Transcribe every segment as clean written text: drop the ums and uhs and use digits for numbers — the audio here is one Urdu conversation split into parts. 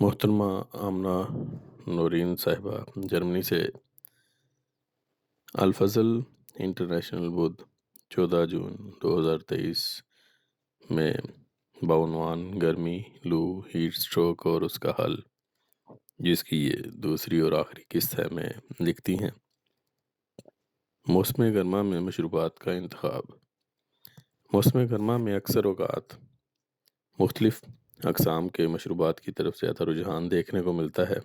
محترمہ آمنہ نورین صاحبہ جرمنی سے الفضل انٹرنیشنل بدھ 14 جون 2023 میں بعنوان گرمی لو ہیٹ سٹروک اور اس کا حل، جس کی یہ دوسری اور آخری قسط ہے، میں لکھتی ہیں: موسم گرما میں مشروبات کا انتخاب۔ موسم گرما میں اکثر اوقات مختلف اقسام کے مشروبات کی طرف زیادہ رجحان دیکھنے کو ملتا ہے،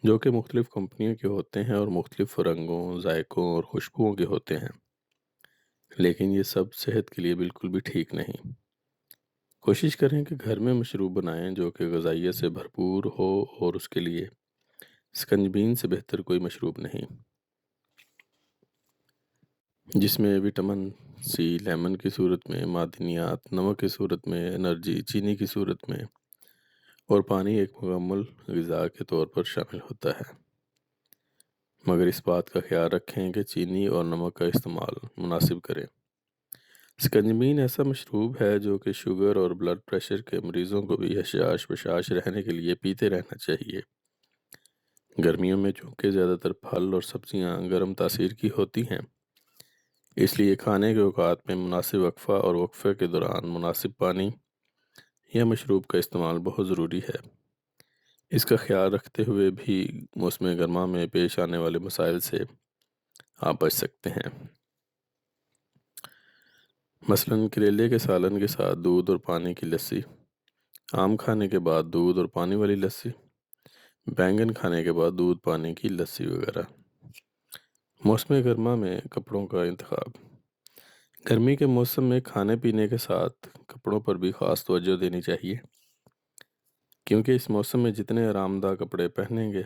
جو کہ مختلف کمپنیوں کے ہوتے ہیں اور مختلف رنگوں، ذائقوں اور خوشبوؤں کے ہوتے ہیں، لیکن یہ سب صحت کے لیے بالکل بھی ٹھیک نہیں۔ کوشش کریں کہ گھر میں مشروب بنائیں جو کہ غذائیت سے بھرپور ہو، اور اس کے لیے سکنجبین سے بہتر کوئی مشروب نہیں، جس میں وٹامن سی لیمن کی صورت میں، معدنیات نمک کی صورت میں، انرجی چینی کی صورت میں، اور پانی ایک مکمل غذا کے طور پر شامل ہوتا ہے۔ مگر اس بات کا خیال رکھیں کہ چینی اور نمک کا استعمال مناسب کریں۔ سکنجبین ایسا مشروب ہے جو کہ شوگر اور بلڈ پریشر کے مریضوں کو بھی حشاش بشاش رہنے کے لیے پیتے رہنا چاہیے۔ گرمیوں میں چونکہ زیادہ تر پھل اور سبزیاں گرم تاثیر کی ہوتی ہیں، اس لیے کھانے کے اوقات میں مناسب وقفہ اور وقفے کے دوران مناسب پانی یا مشروب کا استعمال بہت ضروری ہے۔ اس کا خیال رکھتے ہوئے بھی موسم گرما میں پیش آنے والے مسائل سے آپ بچ سکتے ہیں۔ مثلاً کریلے کے سالن کے ساتھ دودھ اور پانی کی لسی، آم کھانے کے بعد دودھ اور پانی والی لسی، بینگن کھانے کے بعد دودھ پانی کی لسی وغیرہ۔ موسم گرما میں کپڑوں کا انتخاب۔ گرمی کے موسم میں کھانے پینے کے ساتھ کپڑوں پر بھی خاص توجہ دینی چاہیے، کیونکہ اس موسم میں جتنے آرام دہ کپڑے پہنیں گے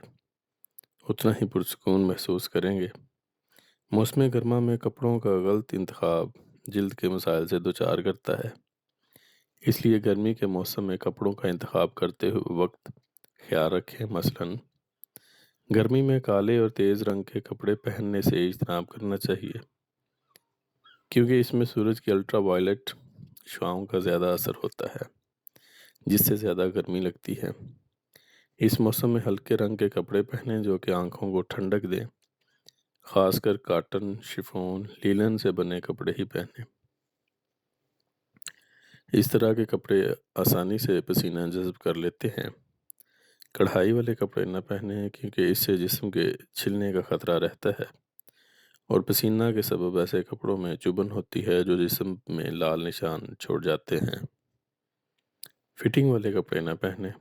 اتنا ہی پرسکون محسوس کریں گے۔ موسم گرما میں کپڑوں کا غلط انتخاب جلد کے مسائل سے دوچار کرتا ہے، اس لیے گرمی کے موسم میں کپڑوں کا انتخاب کرتے ہوئے وقت خیال رکھیں۔ مثلاً گرمی میں کالے اور تیز رنگ کے کپڑے پہننے سے اجتناب کرنا چاہیے، کیونکہ اس میں سورج کی الٹرا وائلٹ شعاؤں کا زیادہ اثر ہوتا ہے، جس سے زیادہ گرمی لگتی ہے۔ اس موسم میں ہلکے رنگ کے کپڑے پہنیں جو کہ آنکھوں کو ٹھنڈک دیں، خاص کر کاٹن، شفون، لیلن سے بنے کپڑے ہی پہنیں۔ اس طرح کے کپڑے آسانی سے پسینہ جذب کر لیتے ہیں۔ کڑھائی والے کپڑے نہ پہنیں، کیونکہ اس سے جسم کے چھلنے کا خطرہ رہتا ہے، اور پسینہ کے سبب ایسے کپڑوں میں چبھن ہوتی ہے جو جسم میں لال نشان چھوڑ جاتے ہیں۔ فٹنگ والے کپڑے نہ پہنیں۔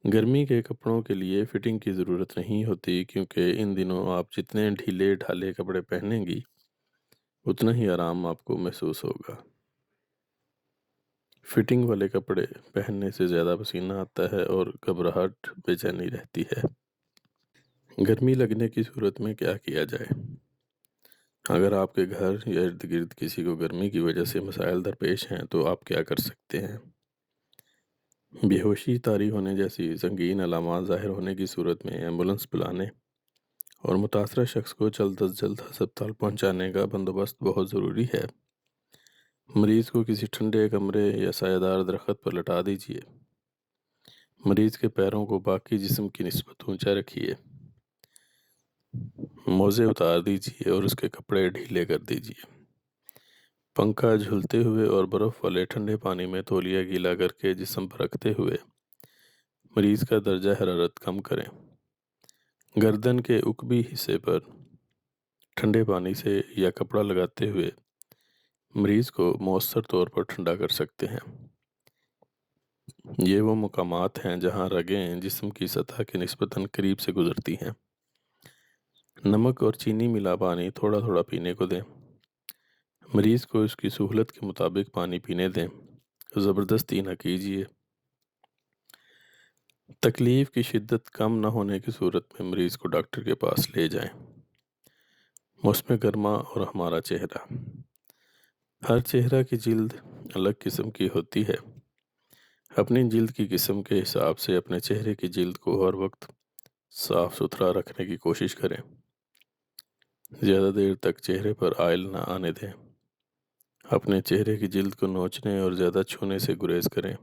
گرمی کے کپڑوں کے لیے فٹنگ کی ضرورت نہیں ہوتی، کیونکہ ان دنوں آپ جتنے ڈھیلے ڈھالے کپڑے پہنیں گی اتنا ہی آرام آپ کو محسوس ہوگا۔ فٹنگ والے کپڑے پہننے سے زیادہ پسینہ آتا ہے اور گھبراہٹ، بے چینی رہتی ہے۔ گرمی لگنے کی صورت میں کیا کیا جائے؟ اگر آپ کے گھر یا ارد گرد کسی کو گرمی کی وجہ سے مسائل درپیش ہیں تو آپ کیا کر سکتے ہیں؟ بے ہوشی، طاری ہونے جیسی سنگین علامات ظاہر ہونے کی صورت میں ایمبولنس بلانے اور متاثرہ شخص کو جلد از جلد ہسپتال پہنچانے کا بندوبست بہت ضروری ہے۔ مریض کو کسی ٹھنڈے کمرے یا سایہ دار درخت پر لٹا دیجیے۔ مریض کے پیروں کو باقی جسم کی نسبت اونچا رکھیے۔ موزے اتار دیجیے اور اس کے کپڑے ڈھیلے کر دیجیے۔ پنکھا جھلتے ہوئے اور برف والے ٹھنڈے پانی میں تولیہ گیلا کر کے جسم پر رکھتے ہوئے مریض کا درجہ حرارت کم کریں۔ گردن کے عقبی حصے پر ٹھنڈے پانی سے یا کپڑا لگاتے ہوئے مریض کو مؤثر طور پر ٹھنڈا کر سکتے ہیں۔ یہ وہ مقامات ہیں جہاں رگیں جسم کی سطح کے نسبتاً قریب سے گزرتی ہیں۔ نمک اور چینی ملا پانی تھوڑا تھوڑا پینے کو دیں۔ مریض کو اس کی سہولت کے مطابق پانی پینے دیں، زبردستی نہ کیجیے۔ تکلیف کی شدت کم نہ ہونے کی صورت میں مریض کو ڈاکٹر کے پاس لے جائیں۔ موسم گرما اور ہمارا چہرہ۔ ہر چہرہ کی جلد الگ قسم کی ہوتی ہے۔ اپنی جلد کی قسم کے حساب سے اپنے چہرے کی جلد کو ہر وقت صاف ستھرا رکھنے کی کوشش کریں۔ زیادہ دیر تک چہرے پر آئل نہ آنے دیں۔ اپنے چہرے کی جلد کو نوچنے اور زیادہ چھونے سے گریز کریں۔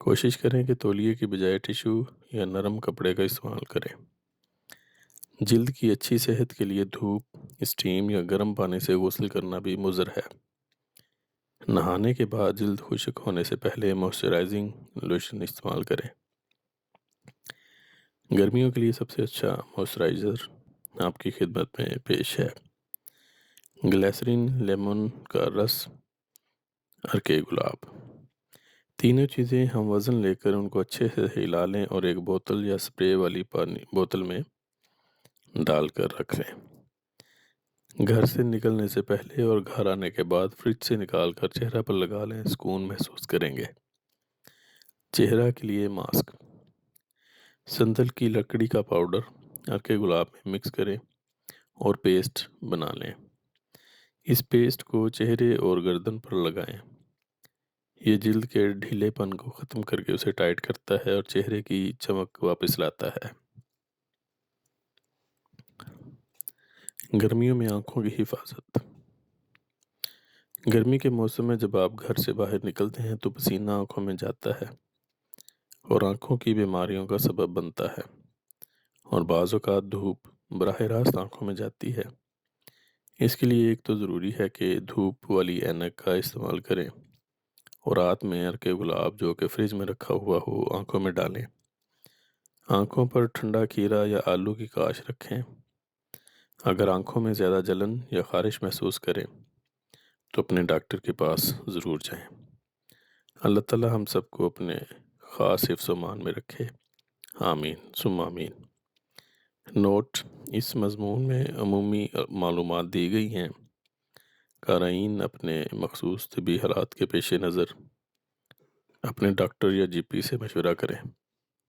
کوشش کریں کہ تولیے کی بجائے ٹیشو یا نرم کپڑے کا استعمال کریں۔ جلد کی اچھی صحت کے لیے دھوپ، اسٹیم یا گرم پانی سے غسل کرنا بھی مضر ہے۔ نہانے کے بعد جلد خشک ہونے سے پہلے موئسچرائزنگ لوشن استعمال کریں۔ گرمیوں کے لیے سب سے اچھا موئسچرائزر آپ کی خدمت میں پیش ہے۔ گلیسرین، لیمن کا رس، عرق گلاب۔ تینوں چیزیں ہم وزن لے کر ان کو اچھے سے ہلا لیں اور ایک بوتل یا سپرے والی پانی بوتل میں ڈال کر رکھ لیں۔ گھر سے نکلنے سے پہلے اور گھر آنے کے بعد فریج سے نکال کر چہرہ پر لگا لیں، سکون محسوس کریں گے۔ چہرہ کے لیے ماسک، سندل کی لکڑی کا پاؤڈر عرق گلاب میں مکس کریں اور پیسٹ بنا لیں۔ اس پیسٹ کو چہرے اور گردن پر لگائیں۔ یہ جلد کے ڈھیلے پن کو ختم کر کے اسے ٹائٹ کرتا ہے اور چہرے کی چمک واپس لاتا ہے۔ گرمیوں میں آنکھوں کی حفاظت۔ گرمی کے موسم میں جب آپ گھر سے باہر نکلتے ہیں تو پسینہ آنکھوں میں جاتا ہے اور آنکھوں کی بیماریوں کا سبب بنتا ہے، اور بعض اوقات دھوپ براہ راست آنکھوں میں جاتی ہے۔ اس کے لیے ایک تو ضروری ہے کہ دھوپ والی اینک کا استعمال کریں اور رات میں عرق گلاب جو کہ فریج میں رکھا ہوا ہو آنکھوں میں ڈالیں۔ آنکھوں پر ٹھنڈا کھیرا یا آلو کی کاش رکھیں۔ اگر آنکھوں میں زیادہ جلن یا خارش محسوس کریں تو اپنے ڈاکٹر کے پاس ضرور جائیں۔ اللہ تعالیٰ ہم سب کو اپنے خاص حفظ و امان میں رکھے، آمین ثم آمین۔ نوٹ: اس مضمون میں عمومی معلومات دی گئی ہیں۔ قارئین اپنے مخصوص طبی حالات کے پیش نظر اپنے ڈاکٹر یا جی پی سے مشورہ کریں۔